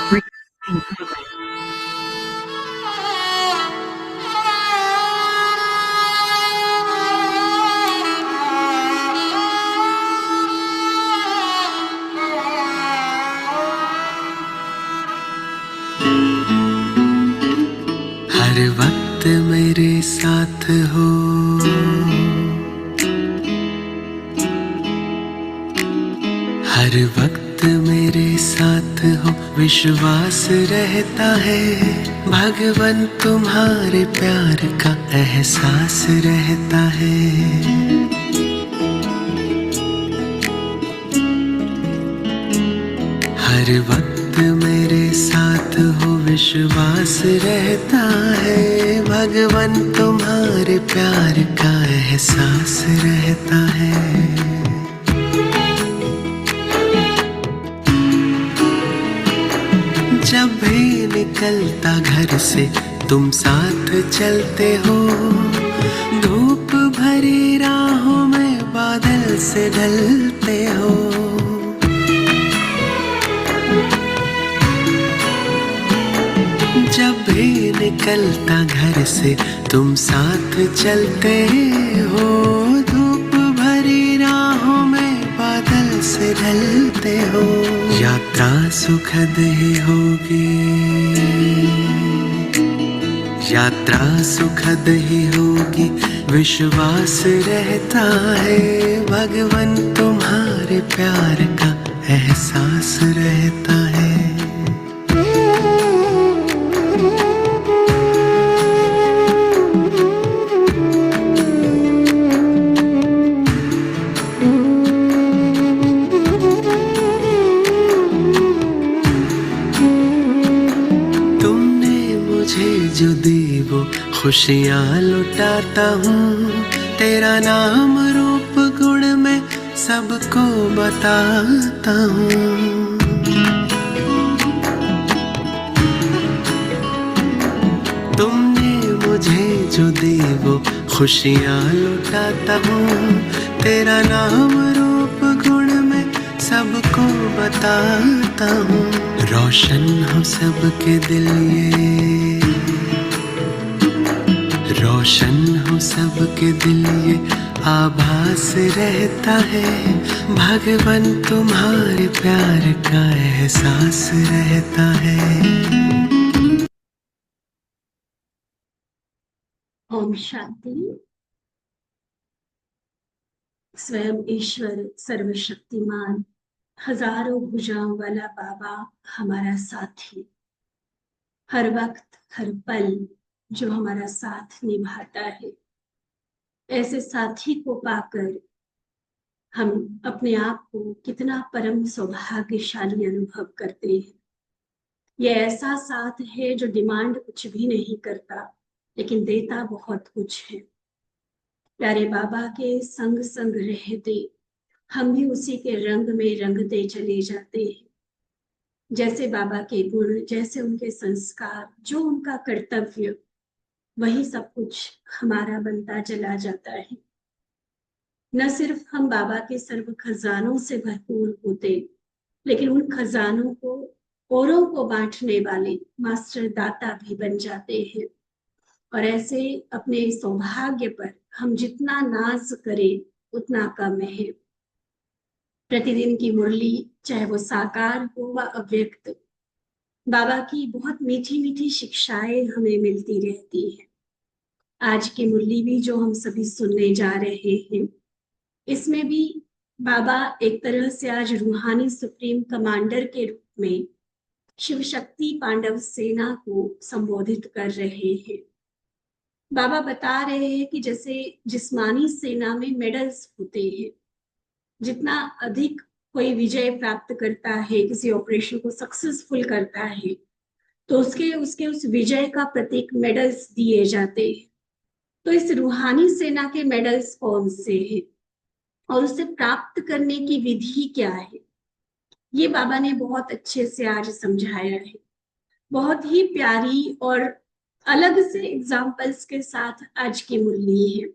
Recording progress. हर वक्त मेरे साथ हो, हर वक्त मेरे साथ हो, विश्वास रहता है। भगवान तुम्हारे प्यार का एहसास रहता है। हर वक्त मेरे साथ हो, विश्वास रहता है। भगवान तुम्हारे प्यार का एहसास रहता है। जब भी निकलता घर से तुम साथ चलते हो, धूप भरी राहों में बादल से ढलते हो। जब भी निकलता घर से तुम साथ चलते हो, धूप भरी राहों में बादल से ढलते हो। यात्रा सुखद ही होगी, यात्रा सुखद ही होगी, विश्वास रहता है। भगवान तुम्हारे प्यार का एहसास रहता है। जो दी वो खुशियाँ लुटाता हूँ, तेरा नाम रूप गुण में सबको बताता हूँ। तुमने मुझे जो दी वो खुशियाँ लुटाता हूँ, तेरा नाम रूप गुण में सबको बताता हूँ। रोशन हो सबके दिल ये, रोशन हो सबके दिल ये आभास रहता है। भगवान तुम्हारे प्यार का एहसास रहता है। ओम शांति। स्वयं ईश्वर सर्वशक्तिमान, हजारों भुजाओं वाला बाबा हमारा साथी, हर वक्त हर पल जो हमारा साथ निभाता है। ऐसे साथी को पाकर हम अपने आप को कितना परम सौभाग्यशाली अनुभव करते हैं। यह ऐसा साथ है जो डिमांड कुछ भी नहीं करता, लेकिन देता बहुत कुछ है। प्यारे बाबा के संग संग रहते हम भी उसी के रंग में रंगते चले जाते हैं। जैसे बाबा के गुण, जैसे उनके संस्कार, जो उनका कर्तव्य, वही सब कुछ हमारा बनता चला जाता है। न सिर्फ हम बाबा के सर्व खजानों से भरपूर होते, लेकिन उन खजानों को औरों को बांटने वाले मास्टर दाता भी बन जाते हैं। और ऐसे अपने सौभाग्य पर हम जितना नाज करें उतना कम है। प्रतिदिन की मुरली, चाहे वो साकार हो व अव्यक्त, बाबा की बहुत मीठी मीठी शिक्षाएं हमें मिलती रहती हैं। आज की मुरली भी जो हम सभी सुनने जा रहे हैं, इसमें भी बाबा एक तरह से आज रूहानी सुप्रीम कमांडर के रूप में शिव शक्ति पांडव सेना को संबोधित कर रहे हैं। बाबा बता रहे हैं कि जैसे जिस्मानी सेना में मेडल्स होते हैं, जितना अधिक कोई विजय प्राप्त करता है, किसी ऑपरेशन को सक्सेसफुल करता है, तो उसके उस विजय का प्रतीक मेडल्स दिए जाते हैं। तो इस रूहानी सेना के मेडल्स कौन से हैं और उसे प्राप्त करने की विधि क्या है, ये बाबा ने बहुत अच्छे से आज समझाया है। बहुत ही प्यारी और अलग से एग्जाम्पल्स के साथ आज की मुरली है।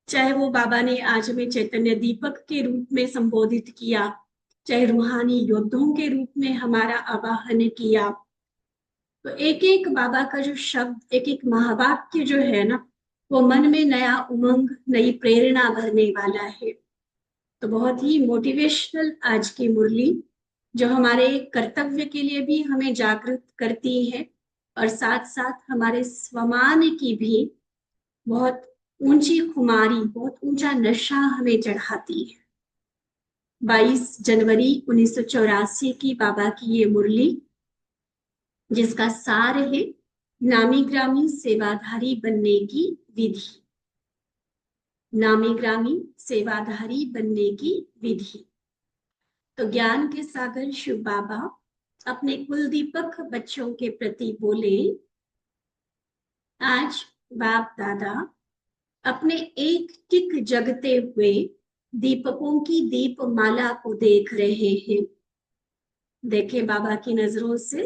चाहे वो बाबा ने आज हमें चैतन्य दीपक के रूप में संबोधित किया चाहे रूहानी योद्धाओं के रूप में हमारा आवाहन किया। तो एक एक बाबा का जो शब्द, एक एक महावाक्य जो है ना, वो मन में नया उमंग, नई प्रेरणा भरने वाला है। तो बहुत ही मोटिवेशनल आज की मुरली, जो हमारे कर्तव्य के लिए भी हमें जागृत करती है और साथ साथ हमारे स्वमान की भी बहुत ऊंची खुमारी, बहुत ऊंचा नशा हमें चढ़ाती है। 22 जनवरी 1984 की बाबा की ये मुरली, जिसका सार है नामी ग्रामी सेवाधारी बनने की विधि। नामी ग्रामी सेवाधारी बनने की विधि। तो ज्ञान के सागर शिव बाबा अपने कुल दीपक बच्चों के प्रति बोले, आज बाप दादा अपने एक टिक जगते हुए दीपकों की दीपमाला को देख रहे हैं। देखे बाबा की नजरों से,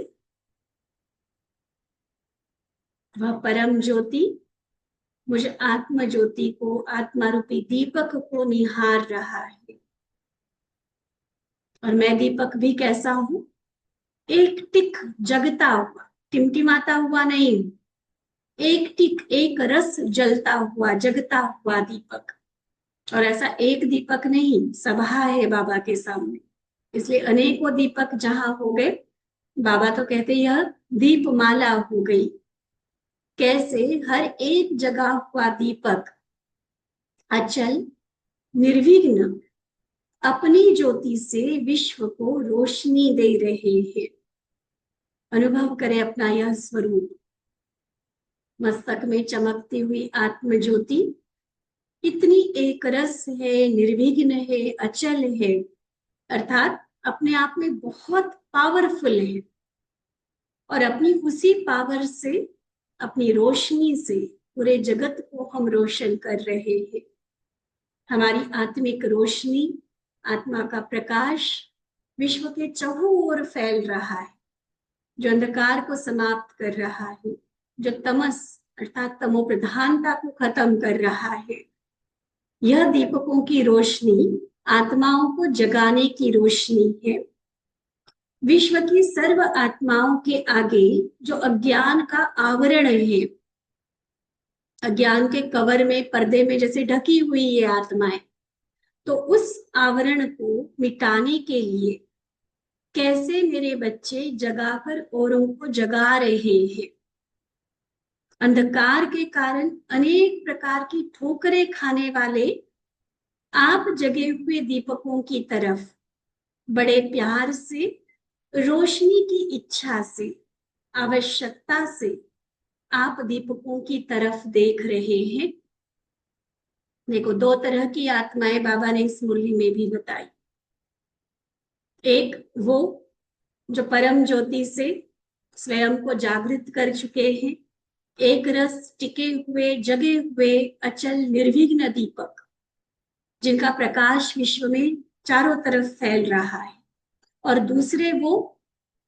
वह परम ज्योति मुझ आत्म ज्योति को, आत्मा रूपी दीपक को निहार रहा है। और मैं दीपक भी कैसा हूं? एक टिक जगता हुआ, टिमटिमाता हुआ नहीं, एक टिक, एक रस जलता हुआ, जगता हुआ दीपक। और ऐसा एक दीपक नहीं, सभा है बाबा के सामने, इसलिए अनेकों दीपक जहां हो गए, बाबा तो कहते यह दीपमाला हो गई। कैसे? हर एक जगह हुआ दीपक अचल निर्विघ्न अपनी ज्योति से विश्व को रोशनी दे रहे हैं। अनुभव करें अपना यह स्वरूप, मस्तक में चमकती हुई आत्म ज्योति इतनी एक रस है, निर्विघ्न है, अचल है, अर्थात अपने आप में बहुत पावरफुल है। और अपनी उसी पावर से, अपनी रोशनी से पूरे जगत को हम रोशन कर रहे हैं। हमारी आत्मिक रोशनी, आत्मा का प्रकाश विश्व के चहुओं ओर फैल रहा है, जो अंधकार को समाप्त कर रहा है, जो तमस अर्थात तमो प्रधानता को खत्म कर रहा है। यह दीपकों की रोशनी आत्माओं को जगाने की रोशनी है। विश्व की सर्व आत्माओं के आगे जो अज्ञान का आवरण है, अज्ञान के कवर में, पर्दे में जैसे ढकी हुई ये आत्माएं, तो उस आवरण को मिटाने के लिए कैसे मेरे बच्चे जगाकर औरों को जगा रहे हैं। अंधकार के कारण अनेक प्रकार की ठोकरें खाने वाले आप जगे हुए दीपकों की तरफ बड़े प्यार से, रोशनी की इच्छा से, आवश्यकता से आप दीपकों की तरफ देख रहे हैं। देखो, दो तरह की आत्माएं बाबा ने इस मुरली में भी बताई। एक वो जो परम ज्योति से स्वयं को जागृत कर चुके हैं, एक रस टिके हुए, जगे हुए, अचल निर्विघ्न दीपक, जिनका प्रकाश विश्व में चारों तरफ फैल रहा है। और दूसरे वो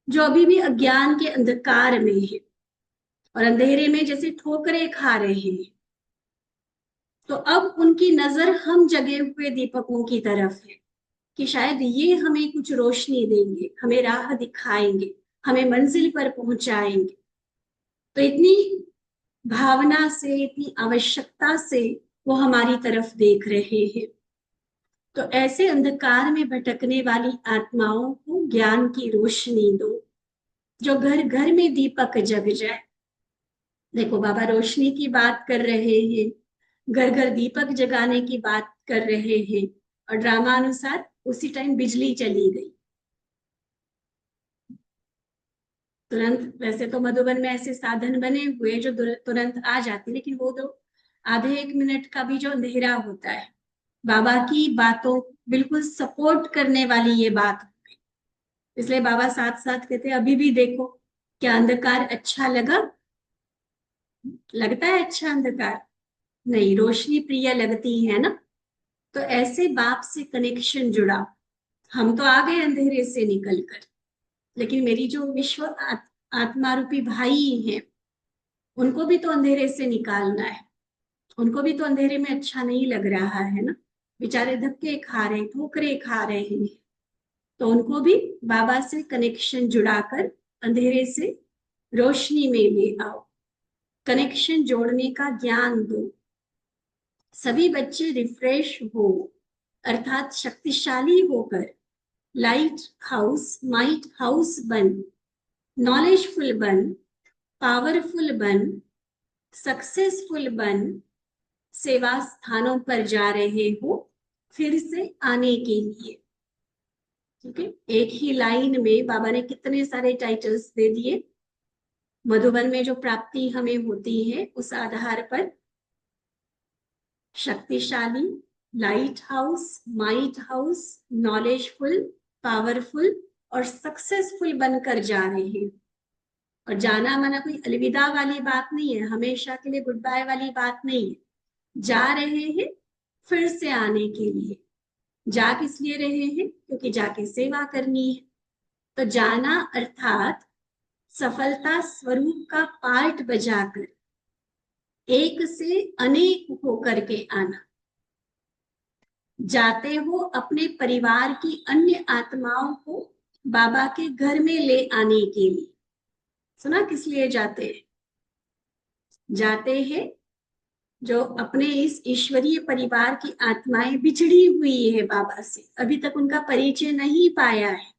जो अभी भी अज्ञान के अंधकार में है और अंधेरे में जैसे ठोकरें खा रहे हैं। तो अब उनकी नजर हम जगे हुए दीपकों की तरफ है कि शायद ये हमें कुछ रोशनी देंगे, हमें राह दिखाएंगे, हमें मंजिल पर पहुंचाएंगे। तो इतनी भावना से, इतनी आवश्यकता से वो हमारी तरफ देख रहे हैं। तो ऐसे अंधकार में भटकने वाली आत्माओं को ज्ञान की रोशनी दो, जो घर घर में दीपक जग जाए। देखो, बाबा रोशनी की बात कर रहे हैं, घर घर दीपक जगाने की बात कर रहे हैं, और ड्रामानुसार उसी टाइम बिजली चली गई। तुरंत, वैसे तो मधुबन में ऐसे साधन बने हुए जो तुरंत आ जाते, लेकिन वो तो आधे एक मिनट का भी जो अंधेरा होता है, बाबा की बातों बिल्कुल सपोर्ट करने वाली ये बात। इसलिए बाबा साथ साथ कहते हैं, अभी भी देखो, क्या अंधकार अच्छा लगा? लगता है अच्छा अंधकार? नहीं, रोशनी प्रिय लगती है ना। तो ऐसे बाप से कनेक्शन जुड़ा। हम तो आ गए अंधेरे से निकलकर, लेकिन मेरी जो विश्व आत्मा रूपी भाई हैं, उनको भी तो अंधेरे से निकालना है। उनको भी तो अंधेरे में अच्छा नहीं लग रहा है ना। बेचारे धक्के खा रहे, ठोकरे खा रहे हैं। तो उनको भी बाबा से कनेक्शन जुड़ाकर अंधेरे से रोशनी में ले आओ, कनेक्शन जोड़ने का ज्ञान दो। सभी बच्चे रिफ्रेश हो, अर्थात शक्तिशाली होकर लाइट हाउस, माइट हाउस बन, नॉलेजफुल बन, पावरफुल बन, सक्सेसफुल बन, सेवा स्थानों पर जा रहे हो फिर से आने के लिए। ठीक है, एक ही लाइन में बाबा ने कितने सारे टाइटल्स दे दिए। मधुबन में जो प्राप्ति हमें होती है उस आधार पर शक्तिशाली, light house, might house, knowledgeful, powerful और सक्सेसफुल बनकर जा रहे हैं। और जाना माना कोई अलविदा वाली बात नहीं है, हमेशा के लिए गुड बाय वाली बात नहीं है। जा रहे हैं फिर से आने के लिए। जा किस लिए रहे हैं? क्योंकि जाके सेवा करनी है। तो जाना अर्थात सफलता स्वरूप का पार्ट बजाकर एक से अनेक होकर के आना। जाते हो अपने परिवार की अन्य आत्माओं को बाबा के घर में ले आने के लिए। सुना किस लिए जाते हैं? जाते हैं जो अपने इस ईश्वरीय परिवार की आत्माएं बिछड़ी हुई है बाबा से, अभी तक उनका परिचय नहीं पाया है,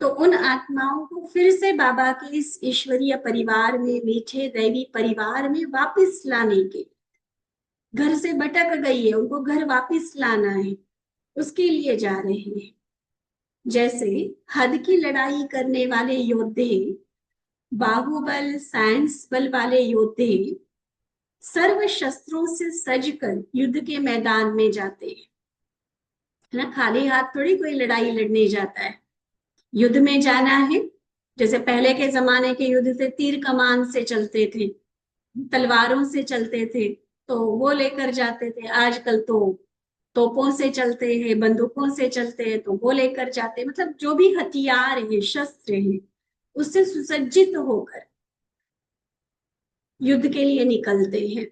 तो उन आत्माओं को फिर से बाबा के इस ईश्वरीय परिवार में, मीठे दैवी परिवार में वापस लाने के। घर से भटक गई है, उनको घर वापस लाना है, उसके लिए जा रहे हैं। जैसे हद की लड़ाई करने वाले योद्धे, बाहुबल साइंस बल वाले योद्धे सर्व शस्त्रों से सजकर युद्ध के मैदान में जाते हैं, है ना। खाली हाथ थोड़ी कोई लड़ाई लड़ने जाता है। युद्ध में जाना है। जैसे पहले के जमाने के युद्ध थे, तीर कमान से चलते थे, तलवारों से चलते थे, तो वो लेकर जाते थे। आजकल तो तोपों से चलते हैं, बंदूकों से चलते हैं, तो वो लेकर जाते हैं। मतलब जो भी हथियार है, शस्त्र है, उससे सुसज्जित होकर युद्ध के लिए निकलते हैं।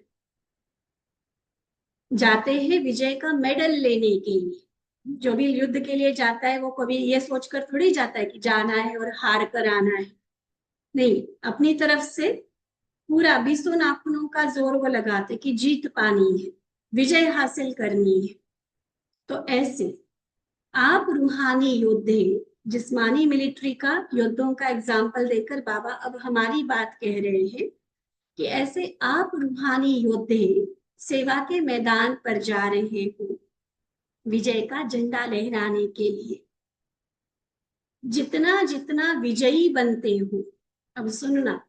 जाते हैं विजय का मेडल लेने के लिए। जो भी युद्ध के लिए जाता है वो कभी ये सोचकर थोड़ी जाता है कि जाना है और हार कर आना है। नहीं, अपनी तरफ से पूरा बीसों नाखूनों का जोर वो लगाते कि जीत पानी है, विजय हासिल करनी है। तो ऐसे आप रूहानी योद्धे, जिस्मानी मिलिट्री का योद्धों का एग्जाम्पल देकर बाबा अब हमारी बात कह रहे हैं कि ऐसे आप रूहानी योद्धे सेवा के मैदान पर जा रहे हो विजय का झंडा लहराने के लिए। जितना जितना विजयी बनते हो, अब सुनना,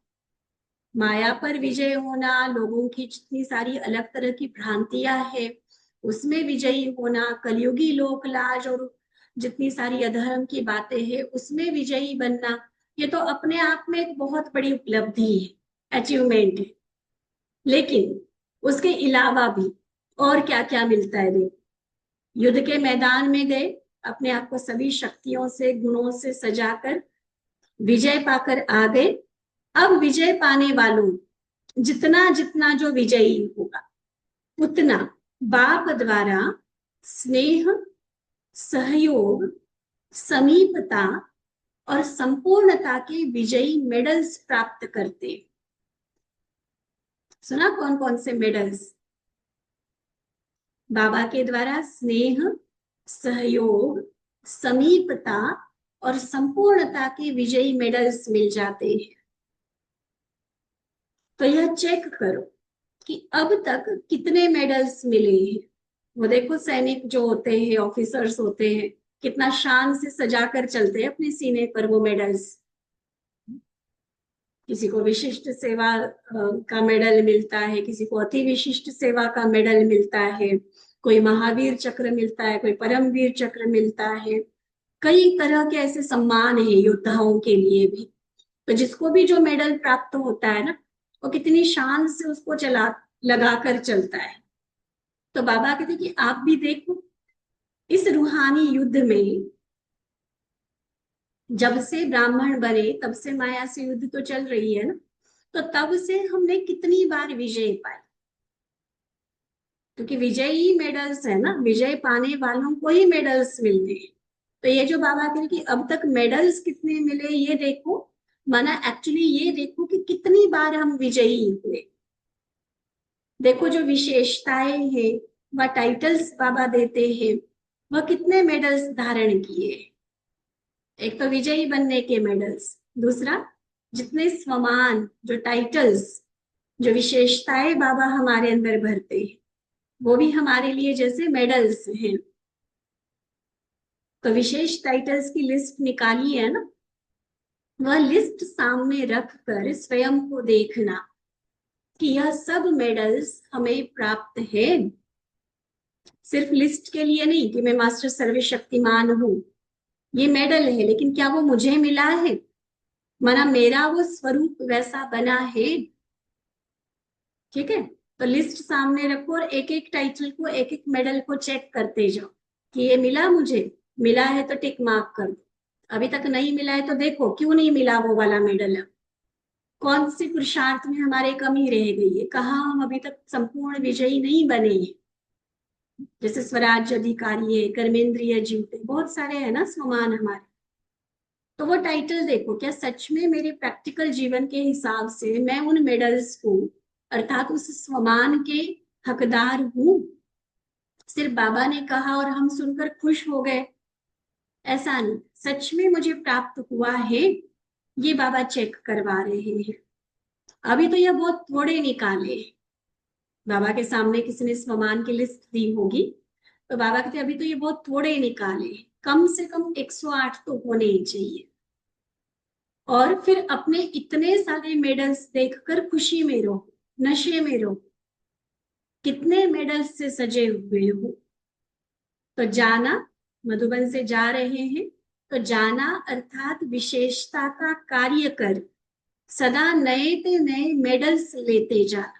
माया पर विजय होना, लोगों की जितनी सारी अलग तरह की भ्रांतियां है उसमें विजयी होना, कलयुगी लोक लाज और जितनी सारी अधर्म की बातें हैं उसमें विजयी बनना, ये तो अपने आप में एक बहुत बड़ी उपलब्धि है, अचीवमेंट है। लेकिन उसके अलावा भी और क्या क्या मिलता है। देखो, युद्ध के मैदान में गए, अपने आप को सभी शक्तियों से, गुणों से सजाकर विजय पाकर आ गए। अब विजय पाने वालों, जितना जितना जो विजयी होगा उतना बाप द्वारा स्नेह, सहयोग, समीपता और संपूर्णता के विजयी मेडल्स प्राप्त करते। सुना कौन कौन से मेडल्स? बाबा के द्वारा स्नेह, सहयोग, समीपता और संपूर्णता के विजयी मेडल्स मिल जाते हैं। तो यह चेक करो कि अब तक कितने मेडल्स मिले हैं। वो देखो, सैनिक जो होते हैं, ऑफिसर्स होते हैं, कितना शान से सजाकर चलते हैं अपने सीने पर वो मेडल्स। किसी को विशिष्ट सेवा का मेडल मिलता है, किसी को अति विशिष्ट सेवा का मेडल मिलता है, कोई महावीर चक्र मिलता है, कोई परमवीर चक्र मिलता है। कई तरह के ऐसे सम्मान है योद्धाओं के लिए भी। तो जिसको भी जो मेडल प्राप्त होता है ना, वो कितनी शान से उसको चला लगाकर चलता है। तो बाबा कहते कि आप भी देखो, इस रूहानी युद्ध में जब से ब्राह्मण बने तब से माया से युद्ध तो चल रही है ना, तो तब से हमने कितनी बार विजय पाई। क्योंकि विजयी मेडल्स है ना, विजय पाने वालों को ही मेडल्स मिलते हैं। तो ये जो बाबा कह रहे कि अब तक मेडल्स कितने मिले ये देखो, माना एक्चुअली ये देखो कि कितनी बार हम विजयी हुए। देखो जो विशेषताएं हैं वह टाइटल्स बाबा देते हैं, वह कितने मेडल्स धारण किए। एक तो विजयी बनने के मेडल्स, दूसरा जितने स्वमान जो टाइटल्स जो विशेषताएं बाबा हमारे अंदर भरते हैं वो भी हमारे लिए जैसे मेडल्स हैं। तो विशेष टाइटल्स की लिस्ट निकाली है ना, वह लिस्ट सामने रखकर स्वयं को देखना कि यह सब मेडल्स हमें प्राप्त है। सिर्फ लिस्ट के लिए नहीं कि मैं मास्टर सर्वशक्तिमान हूं, ये मेडल है, लेकिन क्या वो मुझे मिला है? माना मेरा वो स्वरूप वैसा बना है। ठीक है, तो लिस्ट सामने रखो और एक एक टाइटल को एक एक मेडल को चेक करते जाओ कि ये मिला मुझे, मिला है तो टिक मार्क कर दो, अभी तक नहीं मिला है तो देखो क्यों नहीं मिला वो वाला मेडल है, कौन से पुरुषार्थ में हमारे कमी रह गई है, कहाँ हम अभी तक संपूर्ण विजयी नहीं बने हैं। जैसे स्वराज्य अधिकारी है, कर्मेंद्रिय जीवते, बहुत सारे है ना स्वमान हमारे। तो वो टाइटल देखो, क्या सच में मेरे प्रैक्टिकल जीवन के हिसाब से मैं उन मेडल्स को अर्थात उस स्वमान के हकदार हूं? सिर्फ बाबा ने कहा और हम सुनकर खुश हो गए, ऐसा नहीं, सच में मुझे प्राप्त हुआ है, ये बाबा चेक करवा रहे हैं। अभी तो यह बहुत थोड़े निकाले, बाबा के सामने किसी ने स्वमान की लिस्ट दी होगी तो बाबा कहते अभी तो ये बहुत थोड़े निकाले, कम से कम 108 तो होने ही चाहिए। और फिर अपने इतने सारे मेडल्स देखकर खुशी में रहो, नशे में रहो, कितने मेडल्स से सजे हुए हो। तो जाना, मधुबन से जा रहे हैं तो जाना अर्थात विशेषता का कार्य कर सदा नए ते नए मेडल्स लेते जाना।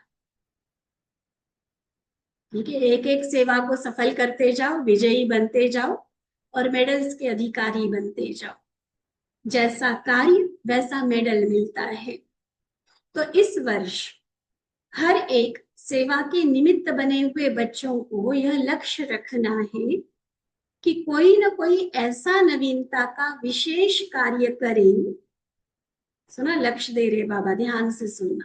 ठीक है, एक एक सेवा को सफल करते जाओ, विजयी बनते जाओ और मेडल्स के अधिकारी बनते जाओ। जैसा कार्य वैसा मेडल मिलता है। तो इस वर्ष हर एक सेवा के निमित्त बने हुए बच्चों को यह लक्ष्य रखना है कि कोई ना कोई ऐसा नवीनता का विशेष कार्य करे। सुना, लक्ष्य दे रहे बाबा, ध्यान से सुनना,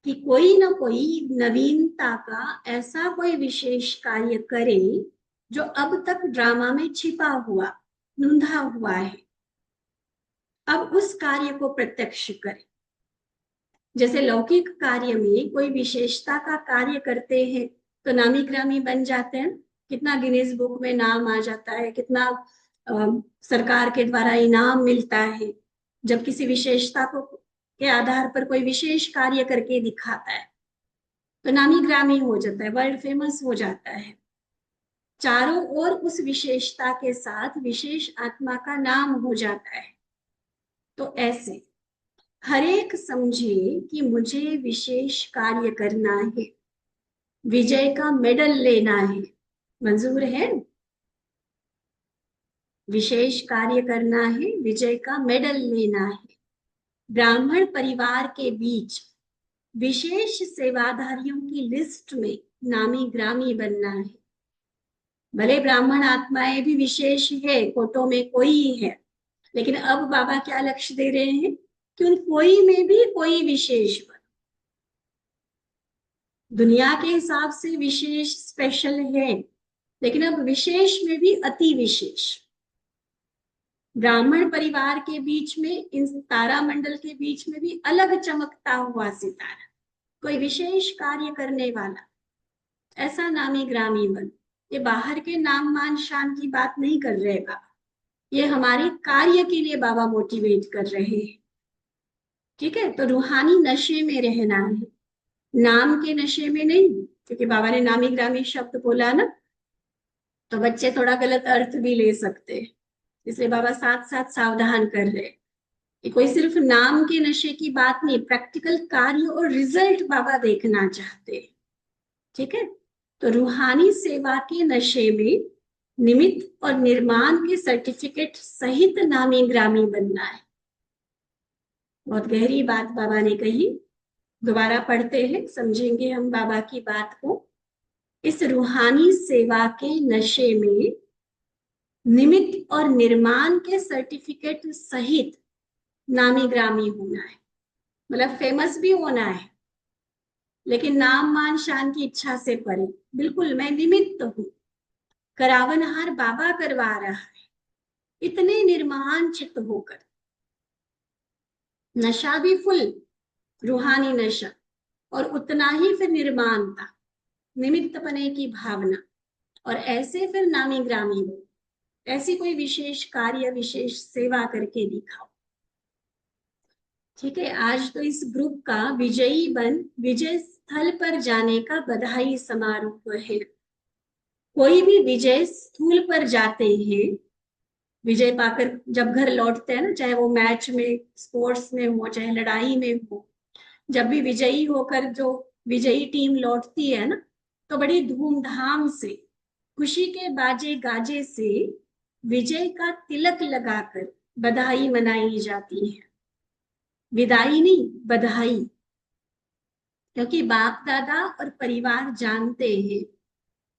कि कोई ना कोई नवीनता का ऐसा कोई विशेष कार्य करे जो अब तक ड्रामा में छिपा हुआ, नुंधा हुआ है, अब उस कार्य को प्रत्यक्ष करे। जैसे लौकिक कार्य में कोई विशेषता का कार्य करते हैं तो नामी ग्रामी बन जाते हैं, कितना गिनीज बुक में नाम आ जाता है, कितना सरकार के द्वारा इनाम मिलता है जब किसी विशेषता को के आधार पर कोई विशेष कार्य करके दिखाता है, तो नामी ग्रामी हो जाता है, वर्ल्ड फेमस हो जाता है। चारों ओर उस विशेषता के साथ विशेष आत्मा का नाम हो जाता है। तो ऐसे हर एक समझे कि मुझे विशेष कार्य करना है, विजय का मेडल लेना है, मंजूर है? विशेष कार्य करना है, विजय का मेडल लेना है, ब्राह्मण परिवार के बीच विशेष सेवाधारियों की लिस्ट में नामी ग्रामी बनना है। भले ब्राह्मण आत्माएं भी विशेष है, कोटों में कोई है, लेकिन अब बाबा क्या लक्ष्य दे रहे हैं कि उन कोई में भी कोई विशेष बने। दुनिया के हिसाब से विशेष स्पेशल है, लेकिन अब विशेष में भी अति विशेष। ब्राह्मण परिवार के बीच में, इन तारा मंडल के बीच में भी अलग चमकता हुआ सितारा, कोई विशेष कार्य करने वाला, ऐसा नामी ग्रामी बन। ये बाहर के नाम मान शान की बात नहीं कर रहे बाबा, ये हमारे कार्य के लिए बाबा मोटिवेट कर रहे हैं। ठीक है, तो रूहानी नशे में रहना है, नाम के नशे में नहीं, क्योंकि बाबा ने नामी ग्रामी शब्द बोला ना, तो बच्चे थोड़ा गलत अर्थ भी ले सकते हैं, इसलिए बाबा साथ साथ सावधान कर रहे कि कोई सिर्फ नाम के नशे की बात नहीं, प्रैक्टिकल कार्य और रिजल्ट बाबा देखना चाहते हैं। ठीक है, तो रूहानी सेवा के नशे में निमित्त और निर्माण के सर्टिफिकेट सहित नामी ग्रामी बनना है। बहुत गहरी बात बाबा ने कही, दोबारा पढ़ते हैं, समझेंगे हम बाबा की बात को। इस रूहानी सेवा के नशे में निमित्त और निर्माण के सर्टिफिकेट सहित नामी ग्रामी होना है, मतलब फेमस भी होना है, लेकिन नाम मान शान की इच्छा से परे। बिल्कुल मैं निमित्त हूँ, करावनहार बाबा करवा रहा है, इतने निर्महान चित्त होकर। नशा भी फुल, रूहानी नशा, और उतना ही फिर निर्माणता, निमित्त पने की भावना, और ऐसे फिर नामी ग्रामी हो, ऐसी कोई विशेष कार्य विशेष सेवा करके दिखाओ। ठीक है, आज तो इस ग्रुप का विजयी बन विजय स्थल पर जाने का बधाई समारोह है। कोई भी विजय स्थूल पर जाते हैं, विजय पाकर जब घर लौटते हैं ना, चाहे वो मैच में, स्पोर्ट्स में हो, चाहे लड़ाई में हो, जब भी विजयी होकर जो विजयी टीम लौटती है ना, तो बड़ी धूमधाम से, खुशी के बाजे गाजे से विजय का तिलक लगाकर बधाई मनाई जाती है। विदाई नहीं, बधाई, क्योंकि बाप दादा और परिवार जानते हैं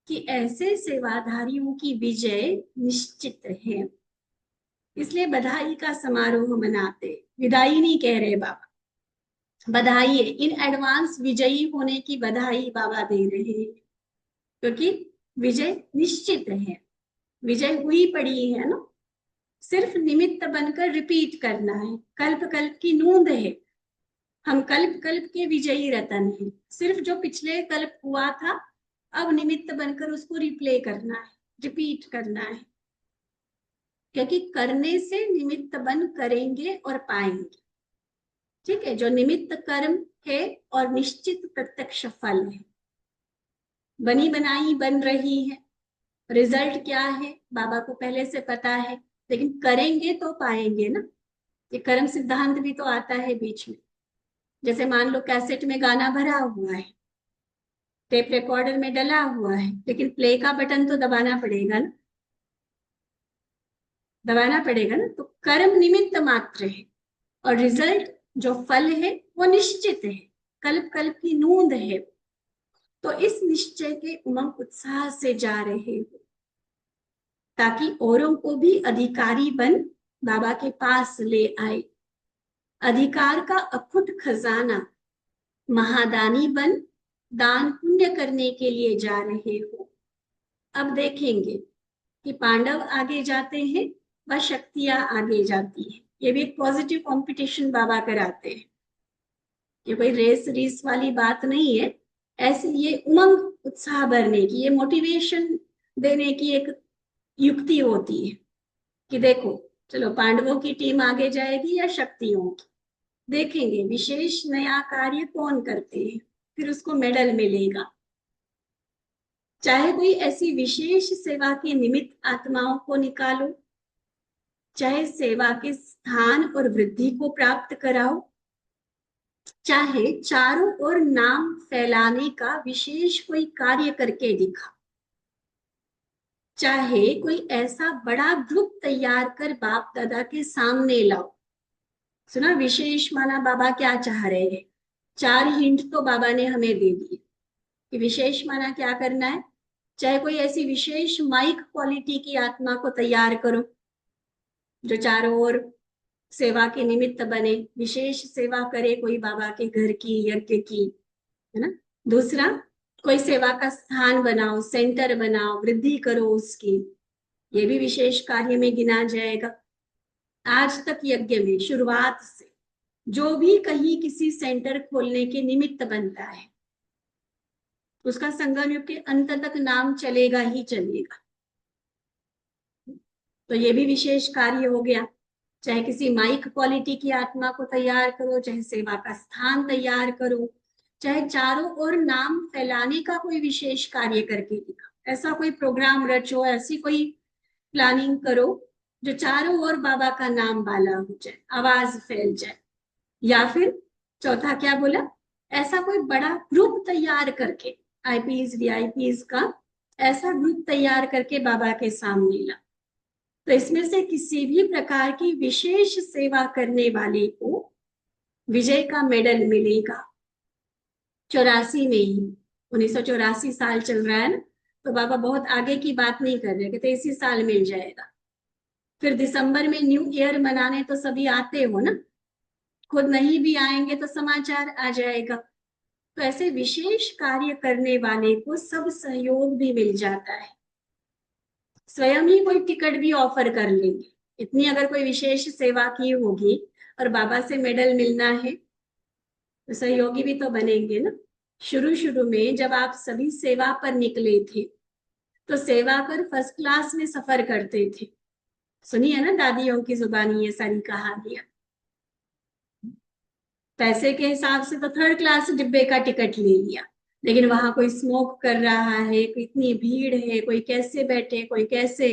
कि ऐसे सेवाधारियों की विजय निश्चित है, इसलिए बधाई का समारोह मनाते। विदाई नहीं कह रहे बाबा, बधाई है, इन एडवांस विजयी होने की बधाई बाबा दे रहे हैं, क्योंकि विजय निश्चित है, विजय हुई पड़ी है ना, सिर्फ निमित्त बनकर रिपीट करना है। कल्प कल्प की नूंद है, हम कल्प कल्प के विजयी रतन हैं, सिर्फ जो पिछले कल्प हुआ था अब निमित्त बनकर उसको रिप्ले करना है, रिपीट करना है, क्योंकि करने से निमित्त बन करेंगे और पाएंगे। ठीक है, जो निमित्त कर्म है और निश्चित प्रत्यक्ष फल है, बनी बनाई बन रही है, रिजल्ट क्या है बाबा को पहले से पता है, लेकिन करेंगे तो पाएंगे ना। ये कर्म सिद्धांत भी तो आता है बीच में, जैसे मान लो कैसेट में गाना भरा हुआ है, टेप रिकॉर्डर में डला हुआ है, लेकिन प्ले का बटन तो दबाना पड़ेगा ना, दबाना पड़ेगा ना। तो कर्म निमित्त मात्र है और रिजल्ट जो फल है वो निश्चित है, कल्प कल्प की नूंद है। तो इस निश्चय के उमंग उत्साह से जा रहे हो, ताकि औरों को भी अधिकारी बन बाबा के पास ले आए। अधिकार का अखुट खजाना महादानी बन दान पुण्य करने के लिए जा रहे हो। अब देखेंगे कि पांडव आगे जाते हैं व शक्तियां आगे जाती हैं। ये भी एक पॉजिटिव कंपटीशन बाबा कराते हैं, ये कोई रेस रीस वाली बात नहीं है, ऐसे ये उमंग उत्साह भरने की, ये मोटिवेशन देने की एक युक्ति होती है कि देखो चलो पांडवों की टीम आगे जाएगी या शक्तियों की, देखेंगे विशेष नया कार्य कौन करते हैं, फिर उसको मेडल मिलेगा। चाहे कोई ऐसी विशेष सेवा के निमित्त आत्माओं को निकालो, चाहे सेवा के स्थान और वृद्धि को प्राप्त कराओ, चाहे चारों ओर नाम फैलाने का विशेष कोई कार्य करके दिखाओ, चाहे कोई ऐसा बड़ा ग्रुप तैयार कर बाप दादा के सामने लाओ। सुना विशेष माना बाबा क्या चाह रहे हैं, 4 हिंट तो बाबा ने हमें दे दिए कि विशेष माना क्या करना है। चाहे कोई ऐसी विशेष माइक क्वालिटी की आत्मा को तैयार करो जो चारों ओर सेवा के निमित्त बने, विशेष सेवा करे कोई बाबा के घर की, यज्ञ की, है ना। दूसरा, कोई सेवा का स्थान बनाओ, सेंटर बनाओ, वृद्धि करो उसकी, ये भी विशेष कार्य में गिना जाएगा। आज तक यज्ञ में शुरुआत से जो भी कहीं किसी सेंटर खोलने के निमित्त बनता है, उसका संगम युग के अंत तक नाम चलेगा ही चलेगा। तो ये भी विशेष कार्य हो गया। चाहे किसी माइक क्वालिटी की आत्मा को तैयार करो, चाहे सेवा का स्थान तैयार करो, चाहे चारों ओर नाम फैलाने का कोई विशेष कार्य करके दिखा, ऐसा कोई प्रोग्राम रचो, ऐसी कोई प्लानिंग करो जो चारों ओर बाबा का नाम बाला हो जाए, आवाज फैल जाए। या फिर चौथा क्या बोला, ऐसा कोई बड़ा ग्रुप तैयार करके, आईपीज वीआईपीज का ऐसा ग्रुप तैयार करके बाबा के सामने ला। तो इसमें से किसी भी प्रकार की विशेष सेवा करने वाले को विजय का मेडल मिलेगा। 84 में ही, 1984 साल चल रहा है ना, तो बाबा बहुत आगे की बात नहीं कर रहे, कहते इसी साल मिल जाएगा। फिर दिसंबर में न्यू ईयर मनाने तो सभी आते हो ना, खुद नहीं भी आएंगे तो समाचार आ जाएगा। तो ऐसे विशेष कार्य करने वाले को सब सहयोग भी मिल जाता है, स्वयं ही कोई टिकट भी ऑफर कर लेंगे। इतनी अगर कोई विशेष सेवा की होगी और बाबा से मेडल मिलना है तो सहयोगी भी तो बनेंगे ना। शुरू शुरू में जब आप सभी सेवा पर निकले थे तो सेवा कर फर्स्ट क्लास में सफर करते थे, सुनिए ना दादियों की जुबानी ये सारी कहानियां। पैसे के हिसाब से तो थर्ड क्लास डिब्बे का टिकट ले लिया, लेकिन वहां कोई स्मोक कर रहा है, इतनी भीड़ है, कोई कैसे बैठे कोई कैसे,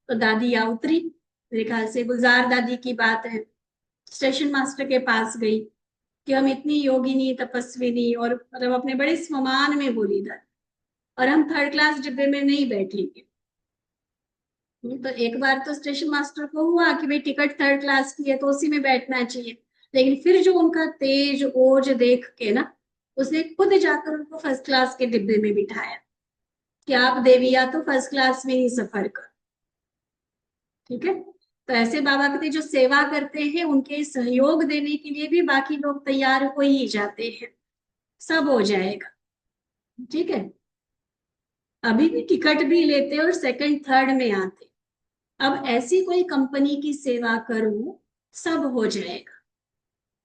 तो दादी आ उतरी। मेरे ख्याल से गुलजार दादी की बात है, स्टेशन मास्टर के पास गई कि हम इतनी योगिनी तपस्विनी और मतलब अपने बड़े सम्मान में बोली दादी, और हम थर्ड क्लास डिब्बे में नहीं बैठेंगे। तो एक बार तो स्टेशन मास्टर को हुआ कि भाई टिकट थर्ड क्लास की है तो उसी में बैठना चाहिए, लेकिन फिर जो उनका तेज ओज देख के ना उसने खुद जाकर उनको फर्स्ट क्लास के डिब्बे में बिठाया कि आप देविया तो फर्स्ट क्लास में ही सफर कर। ठीक है, तो ऐसे बाबा कहते जो सेवा करते हैं उनके सहयोग देने के लिए भी बाकी लोग तैयार हो ही जाते हैं, सब हो जाएगा। ठीक है, अभी भी टिकट भी लेते और सेकंड थर्ड में आते। अब ऐसी कोई कंपनी की सेवा करो सब हो जाएगा,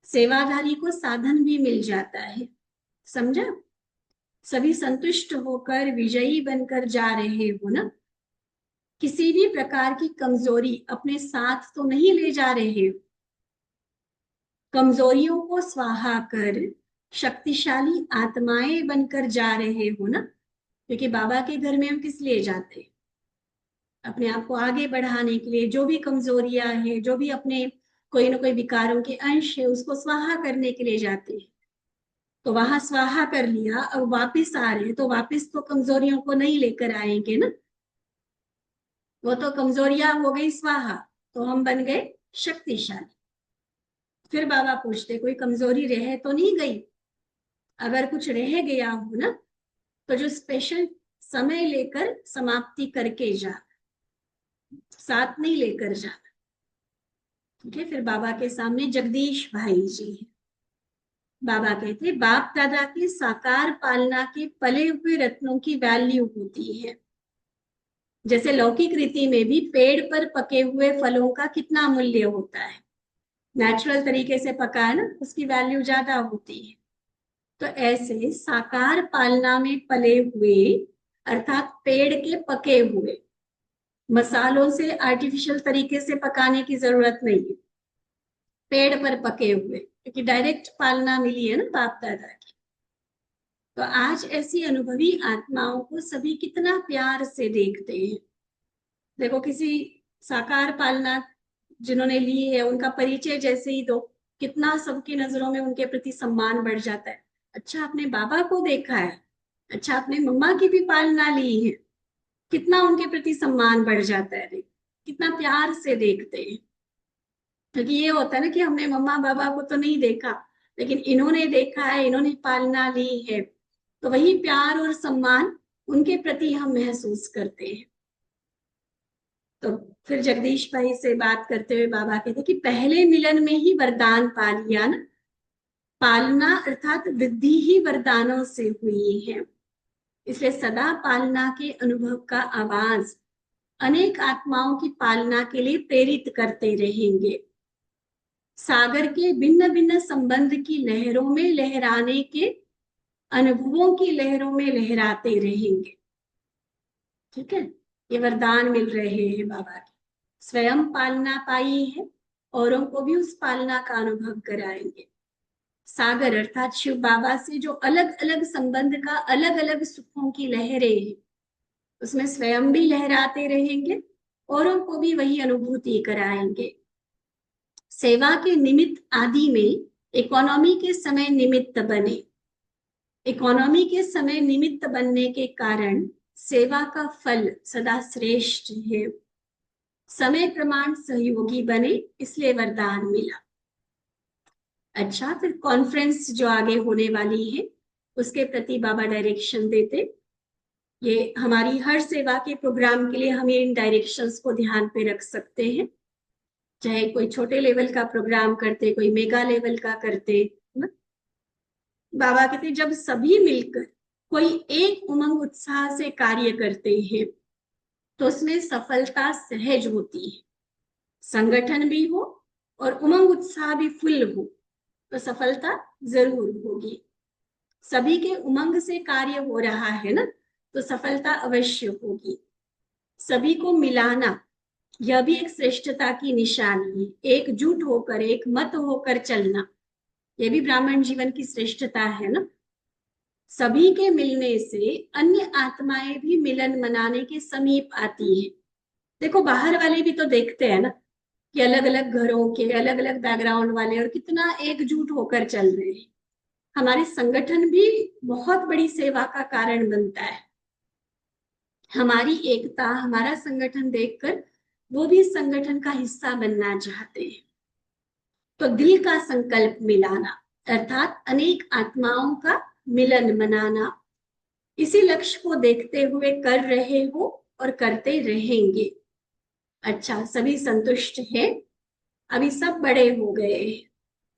सेवाधारी को साधन भी मिल जाता है, समझा। सभी संतुष्ट होकर विजयी बनकर जा रहे हो ना, किसी भी प्रकार की कमजोरी अपने साथ तो नहीं ले जा रहे हो। कमजोरियों को स्वाहा कर शक्तिशाली आत्माएं बनकर जा रहे हो ना, क्योंकि बाबा के घर में हम किस लिए जाते हैं, अपने आप को आगे बढ़ाने के लिए। जो भी कमजोरियां हैं, जो भी अपने कोई ना कोई विकारों के अंश है, उसको स्वाहा करने के लिए जाते हैं। तो वहां स्वाहा कर लिया, अब वापिस आ रहे हैं तो वापिस तो कमजोरियों को नहीं लेकर आएंगे ना, वो तो कमजोरियां हो गई स्वाहा, तो हम बन गए शक्तिशाली। फिर बाबा पूछते कोई कमजोरी रह तो नहीं गई, अगर कुछ रह गया हो ना तो जो स्पेशल समय लेकर समाप्ति करके जा, साथ नहीं लेकर जाना। ठीक है, फिर बाबा के सामने जगदीश भाई जी है। बाबा कहते बाप दादा की साकार पालना के पले हुए रत्नों की वैल्यू होती है। जैसे लौकिक रीति में भी पेड़ पर पके हुए फलों का कितना मूल्य होता है, नेचुरल तरीके से पका है ना, उसकी वैल्यू ज्यादा होती है। तो ऐसे साकार पालना में पले हुए अर्थात पेड़ के पके हुए, मसालों से आर्टिफिशियल तरीके से पकाने की जरूरत नहीं है, पेड़ पर पके हुए, क्योंकि डायरेक्ट पालना मिली है ना बाप दादा की। तो आज ऐसी अनुभवी आत्माओं को सभी कितना प्यार से देखते हैं। देखो किसी साकार पालना जिन्होंने ली है उनका परिचय जैसे ही दो, कितना सबकी नजरों में उनके प्रति सम्मान बढ़ जाता है। अच्छा आपने बाबा को देखा है, अच्छा आपने मम्मा की भी पालना ली है, कितना उनके प्रति सम्मान बढ़ जाता है, कितना प्यार से देखते हैं। क्योंकि ये होता है ना कि हमने मम्मा बाबा को तो नहीं देखा, लेकिन इन्होंने देखा है, इन्होंने पालना ली है, तो वही प्यार और सम्मान उनके प्रति हम महसूस करते हैं। तो फिर जगदीश भाई से बात करते हुए बाबा कहते कि पहले मिलन में ही वरदान पा लिया ना, पालना अर्थात वृद्धि ही वरदानों से हुई है, इसलिए सदा पालना के अनुभव का आवाज अनेक आत्माओं की पालना के लिए प्रेरित करते रहेंगे। सागर के भिन्न भिन्न संबंध की लहरों में लहराने के अनुभवों की लहरों में लहराते रहेंगे। ठीक है, ये वरदान मिल रहे हैं बाबा के, स्वयं पालना पाई है, औरों को भी उस पालना का अनुभव कराएंगे। सागर अर्थात शिव बाबा से जो अलग अलग संबंध का अलग अलग सुखों की लहरें हैं, उसमें स्वयं भी लहराते रहेंगे, औरों को भी वही अनुभूति कराएंगे। सेवा के निमित्त आदि में इकोनॉमी के समय निमित्त बने, इकोनॉमी के समय निमित्त बनने के कारण सेवा का फल सदा श्रेष्ठ है। समय प्रमाण सहयोगी बने, इसलिए वरदान मिला। अच्छा, फिर कॉन्फ्रेंस जो आगे होने वाली है उसके प्रति बाबा डायरेक्शन देते। ये हमारी हर सेवा के प्रोग्राम के लिए हम इन डायरेक्शंस को ध्यान पे रख सकते हैं। चाहे कोई छोटे लेवल का प्रोग्राम करते, कोई मेगा लेवल का करते, है ना। बाबा कहते जब सभी मिलकर कोई एक उमंग उत्साह से कार्य करते हैं तो उसमें सफलता सहज होती है। संगठन भी हो और उमंग उत्साह भी फुल हो तो सफलता जरूर होगी। सभी के उमंग से कार्य हो रहा है ना, तो सफलता अवश्य होगी। सभी को मिलाना, यह भी एक श्रेष्ठता की निशानी है। एकजुट होकर, एक मत होकर चलना, यह भी ब्राह्मण जीवन की श्रेष्ठता है ना। सभी के मिलने से अन्य आत्माएं भी मिलन मनाने के समीप आती है। देखो बाहर वाले भी तो देखते हैं ना कि अलग अलग घरों के अलग अलग बैकग्राउंड वाले और कितना एकजुट होकर चल रहे हैं। हमारे संगठन भी बहुत बड़ी सेवा का कारण बनता है। हमारी एकता, हमारा संगठन देखकर वो भी संगठन का हिस्सा बनना चाहते हैं। तो दिल का संकल्प मिलाना अर्थात अनेक आत्माओं का मिलन मनाना, इसी लक्ष्य को देखते हुए कर रहे हो और करते रहेंगे। अच्छा, सभी संतुष्ट हैं। अभी सब बड़े हो गए हैं,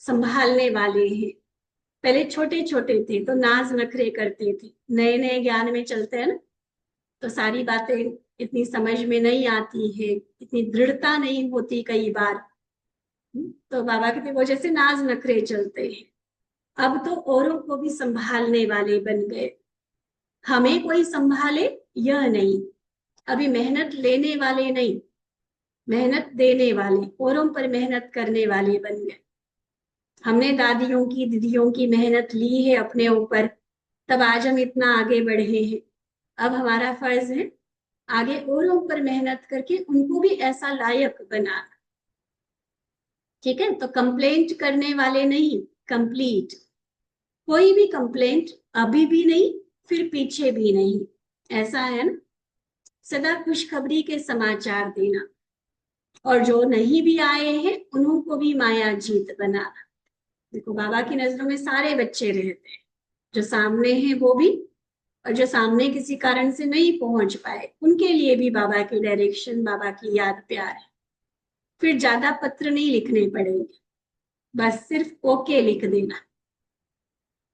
संभालने वाले हैं। पहले छोटे छोटे थे तो नाज नखरे करते थे, नए नए ज्ञान में चलते हैं ना, तो सारी बातें इतनी समझ में नहीं आती है, इतनी दृढ़ता नहीं होती कई बार। तो बाबा कहते वो जैसे नाज नखरे चलते हैं। अब तो औरों को भी संभालने वाले बन गए। हमें कोई संभाले यह नहीं, अभी मेहनत लेने वाले नहीं, मेहनत देने वाले, औरों पर मेहनत करने वाले बन गए। हमने दादियों की दीदियों की मेहनत ली है अपने ऊपर, तब आज हम इतना आगे बढ़े हैं। अब हमारा फर्ज है आगे औरों पर मेहनत करके उनको भी ऐसा लायक बनाना। ठीक है, तो कंप्लेंट करने वाले नहीं, कंप्लीट। कोई भी कंप्लेंट अभी भी नहीं, फिर पीछे भी नहीं, ऐसा है ना। सदा खुशखबरी के समाचार देना, और जो नहीं भी आए हैं उन्हों को भी माया जीत बनाना। देखो बाबा की नजरों में सारे बच्चे रहते हैं, जो सामने हैं वो भी, और जो सामने किसी कारण से नहीं पहुंच पाए उनके लिए भी बाबा की डायरेक्शन, बाबा की याद प्यार है। फिर ज्यादा पत्र नहीं लिखने पड़ेंगे, बस सिर्फ ओके लिख देना।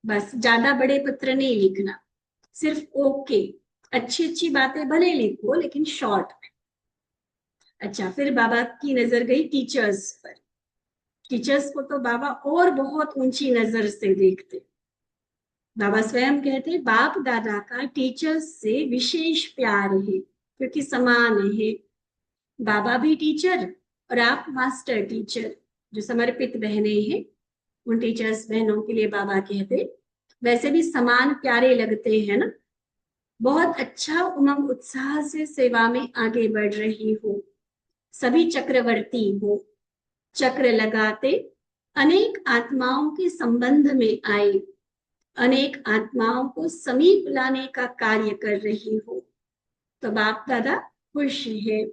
बस ज्यादा बड़े पत्र नहीं लिखना, सिर्फ ओके। अच्छी अच्छी बातें भले लिखो लेकिन शॉर्ट में। अच्छा, फिर बाबा की नजर गई टीचर्स पर। टीचर्स को तो बाबा और बहुत ऊंची नजर से देखते। बाबा स्वयं कहते बाप दादा का टीचर्स से विशेष प्यार है, क्योंकि समान है। बाबा भी टीचर और आप मास्टर टीचर। जो समर्पित बहनें हैं उन टीचर्स बहनों के लिए बाबा कहते वैसे भी समान प्यारे लगते हैं ना। बहुत अच्छा उमंग उत्साह से सेवा में आगे बढ़ रही हो। सभी चक्रवर्ती हो, चक्र लगाते अनेक आत्माओं के संबंध में आए, अनेक आत्माओं को समीप लाने का कार्य कर रही हो। तो बाप दादा खुश है।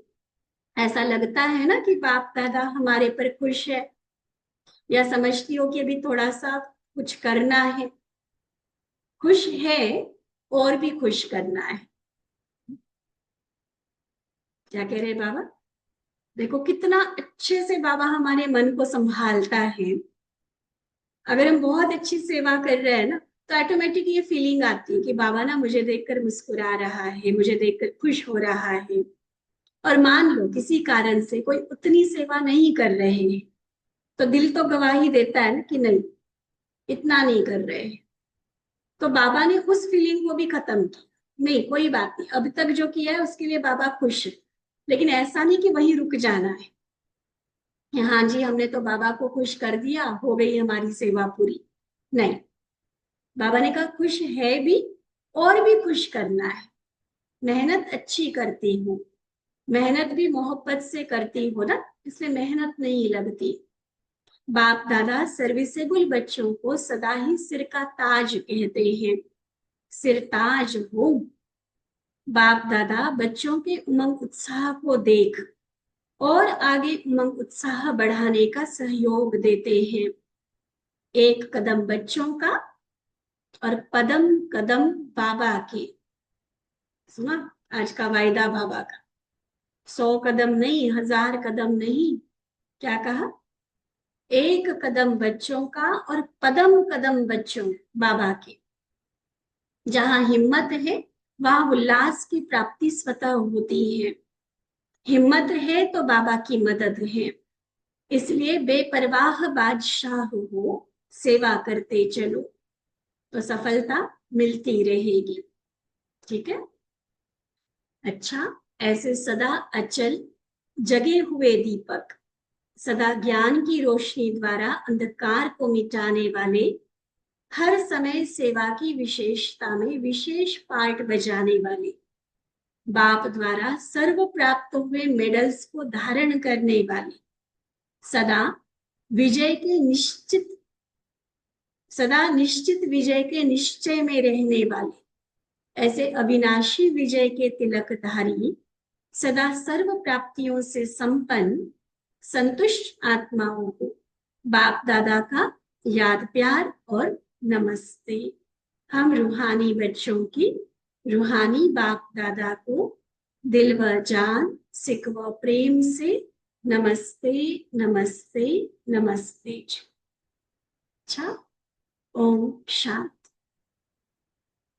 ऐसा लगता है ना कि बाप दादा हमारे पर खुश है, या समझती हो कि अभी थोड़ा सा कुछ करना है। खुश है और भी खुश करना है। क्या कह रहे बाबा? देखो कितना अच्छे से बाबा हमारे मन को संभालता है। अगर हम बहुत अच्छी सेवा कर रहे हैं ना, तो ऑटोमेटिक ये फीलिंग आती है कि बाबा ना मुझे देखकर मुस्कुरा रहा है, मुझे देखकर खुश हो रहा है। और मान लो किसी कारण से कोई उतनी सेवा नहीं कर रहे हैं, तो दिल तो गवाही देता है ना कि नहीं, इतना नहीं कर रहे हैं। तो बाबा ने उस फीलिंग को भी खत्म की। नहीं, कोई बात नहीं, अब तक जो किया है उसके लिए बाबा खुश है। लेकिन ऐसा नहीं कि वहीं रुक जाना है, हाँ जी हमने तो बाबा को खुश कर दिया, हो गई हमारी सेवा पूरी। नहीं, बाबा ने कहा खुश है भी और भी खुश करना है। मेहनत अच्छी करती हूँ, मेहनत भी मोहब्बत से करती हो ना, इसलिए मेहनत नहीं लगती। बाप दादा सर्विसेबल बच्चों को सदा ही सिर का ताज कहते हैं। सिर ताज हो। बाप दादा बच्चों के उमंग उत्साह को देख और आगे उमंग उत्साह बढ़ाने का सहयोग देते हैं। एक कदम बच्चों का और कदम कदम बाबा के। सुना आज का वायदा बाबा का? 100 कदम नहीं, 1000 कदम नहीं, क्या कहा? एक कदम बच्चों का और पदम कदम बच्चों बाबा के। जहां हिम्मत है वहां उल्लास की प्राप्ति स्वतः होती है। हिम्मत है तो बाबा की मदद है। इसलिए बेपरवाह बादशाह हो, सेवा करते चलो तो सफलता मिलती रहेगी। ठीक है। अच्छा, ऐसे सदा अचल जगे हुए दीपक, सदा ज्ञान की रोशनी द्वारा अंधकार को मिटाने वाले, हर समय सेवा की विशेषता में विशेष पार्ट बजाने वाले, बाप द्वारा सर्व प्राप्त हुए मेडल्स को धारण करने वाले, सदा विजय के निश्चित सदा निश्चित विजय के निश्चय में रहने वाले, ऐसे अविनाशी विजय के तिलकधारी, सदा सर्व प्राप्तियों से संपन्न संतुष्ट आत्माओं को बाप दादा का याद प्यार और नमस्ते। हम रूहानी बच्चों की रूहानी बाप दादा को दिल व जान सिक व प्रेम से नमस्ते नमस्ते नमस्ते। अच्छा, ओम शांति।